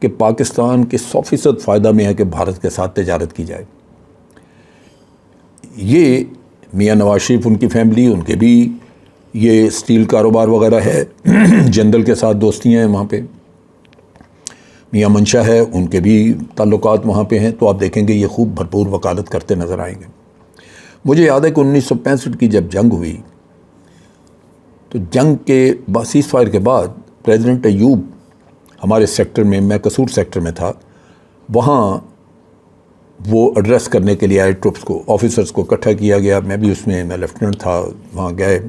کہ پاکستان کے 100% فائدہ میں ہے کہ بھارت کے ساتھ تجارت کی جائے۔ یہ میاں نواز شریف، ان کی فیملی، ان کے بھی یہ اسٹیل کاروبار وغیرہ ہے، جندل کے ساتھ دوستیاں ہیں وہاں پہ، میاں منشا ہے، ان کے بھی تعلقات وہاں پہ ہیں، تو آپ دیکھیں گے یہ خوب بھرپور وکالت کرتے نظر آئیں گے۔ مجھے یاد ہے کہ 1965 کی جب جنگ ہوئی تو جنگ کے سیز فائر کے بعد پریزیڈنٹ ایوب ہمارے سیکٹر میں، میں قصور سیکٹر میں تھا، وہاں وہ ایڈریس کرنے کے لیے آئے ٹروپس کو، آفیسرز کو اکٹھا کیا گیا، میں بھی اس میں لیفٹیننٹ تھا، وہاں گئے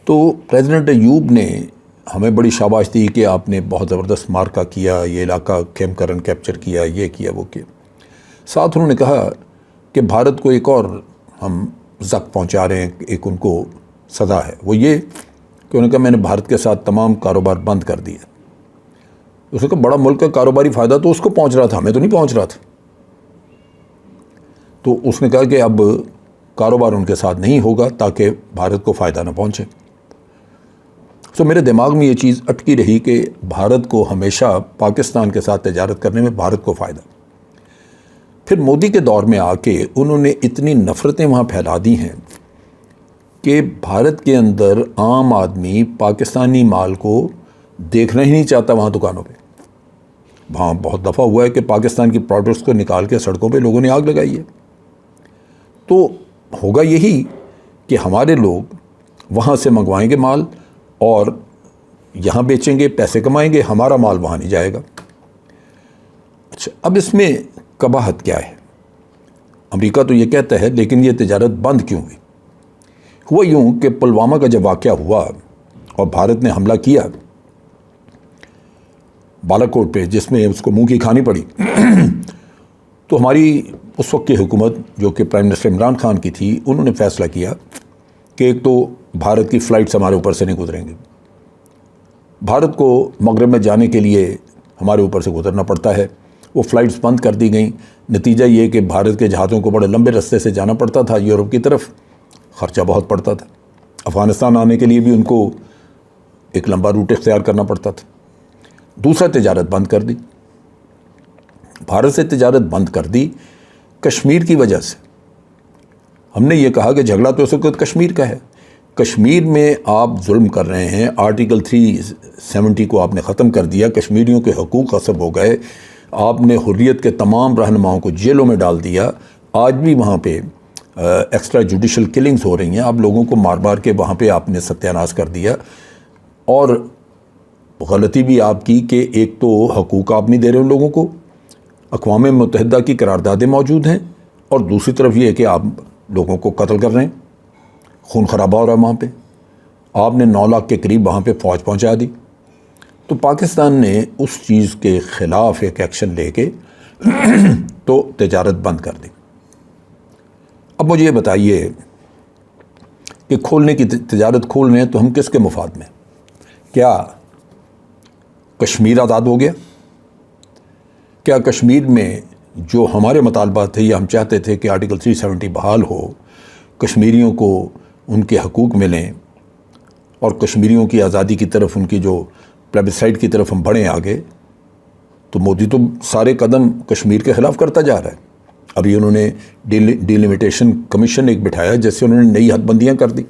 تو پریزیڈنٹ ایوب نے ہمیں بڑی شاباش دی کہ آپ نے بہت زبردست مارکا کیا، یہ علاقہ کیمکرن کیپچر کیا، یہ کیا وہ کیا۔ ساتھ انہوں نے کہا کہ بھارت کو ایک اور ہم زخم پہنچا رہے ہیں، ایک ان کو سزا ہے، وہ یہ کہ انہوں نے کہا میں نے بھارت کے ساتھ تمام کاروبار بند کر دیا۔ اس نے کہا بڑا ملک کا کاروباری فائدہ تو اس کو پہنچ رہا تھا، ہمیں تو نہیں پہنچ رہا تھا۔ تو اس نے کہا کہ اب کاروبار ان کے ساتھ نہیں ہوگا تاکہ بھارت کو فائدہ نہ پہنچے۔ تو میرے دماغ میں یہ چیز اٹکی رہی کہ بھارت کو ہمیشہ پاکستان کے ساتھ تجارت کرنے میں بھارت کو فائدہ۔ پھر مودی کے دور میں آ کے انہوں نے اتنی نفرتیں وہاں پھیلا دی ہیں کہ بھارت کے اندر عام آدمی پاکستانی مال کو دیکھنا ہی نہیں چاہتا وہاں دکانوں پہ۔ وہاں بہت دفعہ ہوا ہے کہ پاکستان کی پروڈکٹس کو نکال کے سڑکوں پہ لوگوں نے آگ لگائی ہے۔ تو ہوگا یہی کہ ہمارے لوگ وہاں سے منگوائیں گے مال اور یہاں بیچیں گے، پیسے کمائیں گے، ہمارا مال وہاں نہیں جائے گا۔ اچھا، اب اس میں قباحت کیا ہے؟ امریکہ تو یہ کہتا ہے لیکن یہ تجارت بند کیوں ہوئی؟ ہوا یوں کہ پلوامہ کا جب واقعہ ہوا اور بھارت نے حملہ کیا بالاکوٹ پہ، جس میں اس کو منہ کی کھانی پڑی، تو ہماری اس وقت کی حکومت جو کہ پرائم منسٹر عمران خان کی تھی، انہوں نے فیصلہ کیا کہ ایک تو بھارت کی فلائٹس ہمارے اوپر سے نہیں گزریں گی، بھارت کو مغرب میں جانے کے لیے ہمارے اوپر سے گزرنا پڑتا ہے۔ وہ فلائٹس بند کر دی گئیں، نتیجہ یہ کہ بھارت کے جہازوں کو بڑے لمبے رستے سے جانا پڑتا تھا یورپ کی طرف، خرچہ بہت پڑتا تھا، افغانستان آنے کے لیے بھی ان کو ایک لمبا روٹ اختیار کرنا پڑتا تھا۔ دوسرا، تجارت بند کر دی، بھارت سے تجارت بند کر دی کشمیر کی وجہ سے۔ ہم نے یہ کہا کہ جھگڑا تو اس وقت کشمیر کا ہے، کشمیر میں آپ ظلم کر رہے ہیں، آرٹیکل 370 کو آپ نے ختم کر دیا، کشمیریوں کے حقوق غصب ہو گئے، آپ نے حریت کے تمام رہنماؤں کو جیلوں میں ڈال دیا، آج بھی وہاں پہ ایکسٹرا جوڈیشل کلنگز ہو رہی ہیں، آپ لوگوں کو مار مار کے وہاں پہ آپ نے ستیہ ناش کر دیا۔ اور غلطی بھی آپ کی کہ ایک تو حقوق آپ نہیں دے رہے ان لوگوں کو، اقوام متحدہ کی قراردادیں موجود ہیں، اور دوسری طرف یہ ہے کہ آپ لوگوں کو قتل کر رہے ہیں، خون خرابہ ہو رہا ہے وہاں پہ، آپ نے 9 لاکھ کے قریب وہاں پہ فوج پہنچا دی۔ تو پاکستان نے اس چیز کے خلاف ایک ایکشن لے کے تو تجارت بند کر دی۔ اب مجھے یہ بتائیے کہ کھولنے کی تجارت کھول رہے ہیں تو ہم کس کے مفاد میں؟ کیا کشمیر آزاد ہو گیا؟ کیا کشمیر میں جو ہمارے مطالبات تھے یا ہم چاہتے تھے کہ آرٹیکل 370 بحال ہو، کشمیریوں کو ان کے حقوق ملیں اور کشمیریوں کی آزادی کی طرف، ان کی جو پلیبسائٹ کی طرف ہم بڑھیں آگے، تو مودی تو سارے قدم کشمیر کے خلاف کرتا جا رہا ہے۔ ابھی انہوں نے ڈیلیمیٹیشن کمیشن ایک بٹھایا جس سے انہوں نے نئی حد بندیاں کر دی۔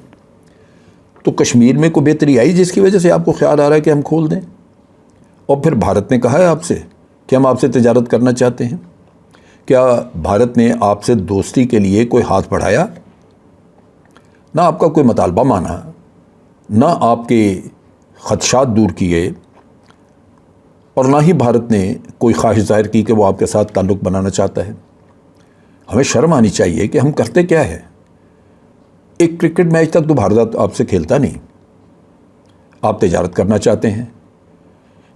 تو کشمیر میں کوئی بہتری آئی جس کی وجہ سے آپ کو خیال آ رہا ہے کہ ہم کھول دیں؟ اور پھر بھارت نے کہا ہے آپ سے کہ ہم آپ سے تجارت کرنا چاہتے ہیں، کیا بھارت نے آپ سے دوستی کے لیے کوئی ہاتھ بڑھایا؟ نہ آپ کا کوئی مطالبہ مانا، نہ آپ کے خدشات دور کیے، اور نہ ہی بھارت نے کوئی خواہش ظاہر کی کہ وہ آپ کے ساتھ تعلق بنانا چاہتا ہے۔ ہمیں شرم آنی چاہیے کہ ہم کرتے کیا ہے۔ ایک کرکٹ میچ تک تو بھارت آپ سے کھیلتا نہیں، آپ تجارت کرنا چاہتے ہیں۔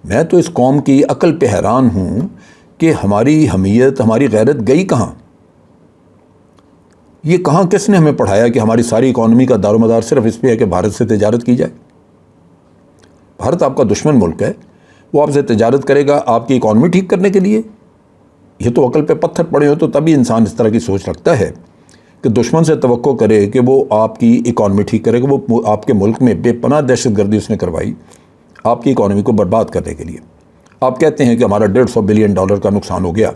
میں تو اس قوم کی عقل پہ حیران ہوں کہ ہماری حمیت، ہماری غیرت گئی کہاں؟ یہ کہاں کس نے ہمیں پڑھایا کہ ہماری ساری اکانومی کا دار و مدار صرف اس پہ ہے کہ بھارت سے تجارت کی جائے؟ بھارت آپ کا دشمن ملک ہے، وہ آپ سے تجارت کرے گا آپ کی اکانومی ٹھیک کرنے کے لیے؟ یہ تو عقل پہ پتھر پڑے ہو تو تبھی انسان اس طرح کی سوچ رکھتا ہے کہ دشمن سے توقع کرے کہ وہ آپ کی اکانومی ٹھیک کرے گا۔ وہ آپ کے ملک میں بے پناہ دہشت گردی اس نے کروائی آپ کی اکانومی کو برباد کرنے کے لیے۔ آپ کہتے ہیں کہ ہمارا $150 بلین کا نقصان ہو گیا،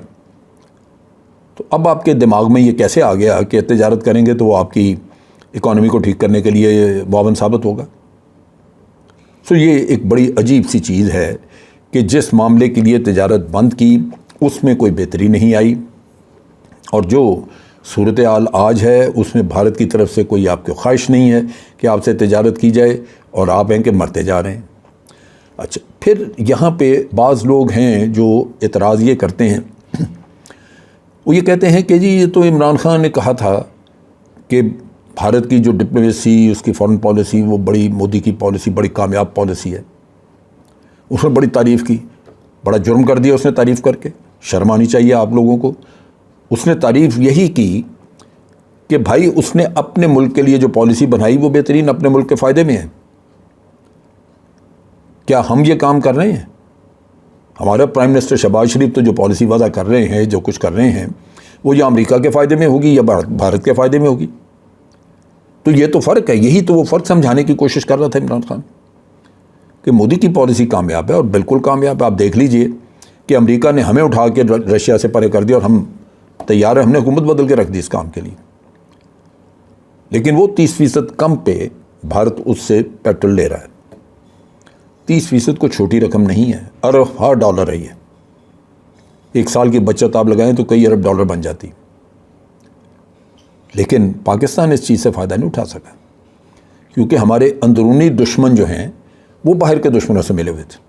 تو اب آپ کے دماغ میں یہ کیسے آ گیا کہ تجارت کریں گے تو وہ آپ کی اکانومی کو ٹھیک کرنے کے لیے معاون ثابت ہوگا؟ سو یہ ایک بڑی عجیب سی چیز ہے کہ جس معاملے کے لیے تجارت بند کی اس میں کوئی بہتری نہیں آئی، اور جو صورتحال آج ہے اس میں بھارت کی طرف سے کوئی آپ کو خواہش نہیں ہے کہ آپ سے تجارت کی جائے، اور آپ ہیں کہ مرتے جا رہے ہیں۔ اچھا، پھر یہاں پہ بعض لوگ ہیں جو اعتراض یہ کرتے ہیں، وہ یہ کہتے ہیں کہ جی یہ تو عمران خان نے کہا تھا کہ بھارت کی جو ڈپلومیسی، اس کی فارن پالیسی، وہ بڑی مودی کی پالیسی بڑی کامیاب پالیسی ہے، اس نے بڑی تعریف کی، بڑا جرم کر دیا اس نے تعریف کر کے، شرم آنی چاہیے آپ لوگوں کو۔ اس نے تعریف یہی کی کہ بھائی اس نے اپنے ملک کے لیے جو پالیسی بنائی وہ بہترین اپنے ملک کے فائدے میں ہے۔ کیا ہم یہ کام کر رہے ہیں؟ ہمارا پرائم منسٹر شہباز شریف تو جو پالیسی وضع کر رہے ہیں، جو کچھ کر رہے ہیں، وہ یا امریکہ کے فائدے میں ہوگی یا بھارت کے فائدے میں ہوگی۔ تو یہ تو فرق ہے، یہی تو وہ فرق سمجھانے کی کوشش کر رہا تھا عمران خان کہ مودی کی پالیسی کامیاب ہے، اور بالکل کامیاب ہے۔ آپ دیکھ لیجئے کہ امریکہ نے ہمیں اٹھا کے رشیا سے پرے کر دیا، اور ہم تیار ہیں، ہم نے حکومت بدل کے رکھ دی اس کام کے لیے، لیکن وہ 30% کم پہ بھارت اس سے پیٹرول لے رہا ہے۔ 30% کو چھوٹی رقم نہیں ہے، ارب ڈالر ہے یہ۔ ایک سال کی بچت آپ لگائیں تو کئی ارب ڈالر بن جاتی، لیکن پاکستان اس چیز سے فائدہ نہیں اٹھا سکا، کیونکہ ہمارے اندرونی دشمن جو ہیں وہ باہر کے دشمنوں سے ملے ہوئے تھے۔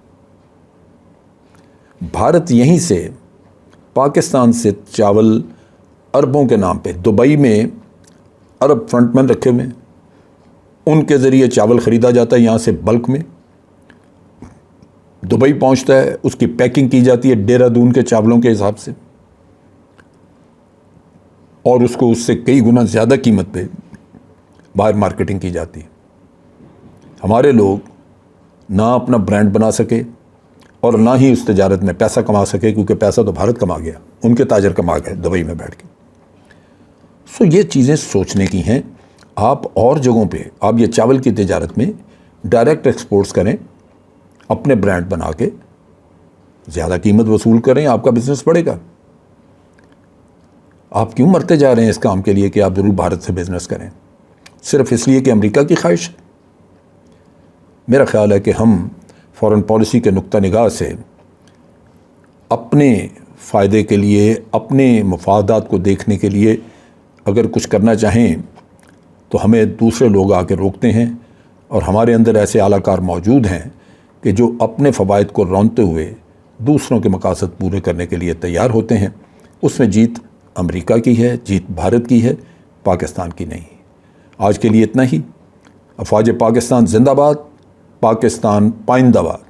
بھارت یہیں سے پاکستان سے چاول اربوں کے نام پہ دبئی میں ارب فرنٹ مین رکھے ہوئے ہیں، ان کے ذریعے چاول خریدا جاتا ہے یہاں سے بلک میں، دبئی پہنچتا ہے، اس کی پیکنگ کی جاتی ہے دہرادون کے چاولوں کے حساب سے، اور اس کو اس سے کئی گنا زیادہ قیمت پہ باہر مارکیٹنگ کی جاتی ہے۔ ہمارے لوگ نہ اپنا برانڈ بنا سکے اور نہ ہی اس تجارت میں پیسہ کما سکے، کیونکہ پیسہ تو بھارت کما گیا، ان کے تاجر کما گئے دبئی میں بیٹھ کے۔ سو یہ چیزیں سوچنے کی ہیں۔ آپ اور جگہوں پہ آپ یہ چاول کی تجارت میں ڈائریکٹ ایکسپورٹس کریں، اپنے برانڈ بنا کے زیادہ قیمت وصول کریں، آپ کا بزنس بڑھے گا۔ آپ کیوں مرتے جا رہے ہیں اس کام کے لیے کہ آپ ضرور بھارت سے بزنس کریں، صرف اس لیے کہ امریکہ کی خواہش ہے؟ میرا خیال ہے کہ ہم فارن پالیسی کے نقطہ نگاہ سے اپنے فائدے کے لیے، اپنے مفادات کو دیکھنے کے لیے اگر کچھ کرنا چاہیں تو ہمیں دوسرے لوگ آ کے روکتے ہیں، اور ہمارے اندر ایسے اعلیٰ کار موجود ہیں کہ جو اپنے فوائد کو رونتے ہوئے دوسروں کے مقاصد پورے کرنے کے لیے تیار ہوتے ہیں۔ اس میں جیت امریکہ کی ہے، جیت بھارت کی ہے، پاکستان کی نہیں۔ آج کے لیے اتنا ہی۔ افواج پاکستان زندہ باد، پاکستان پائندہ باد۔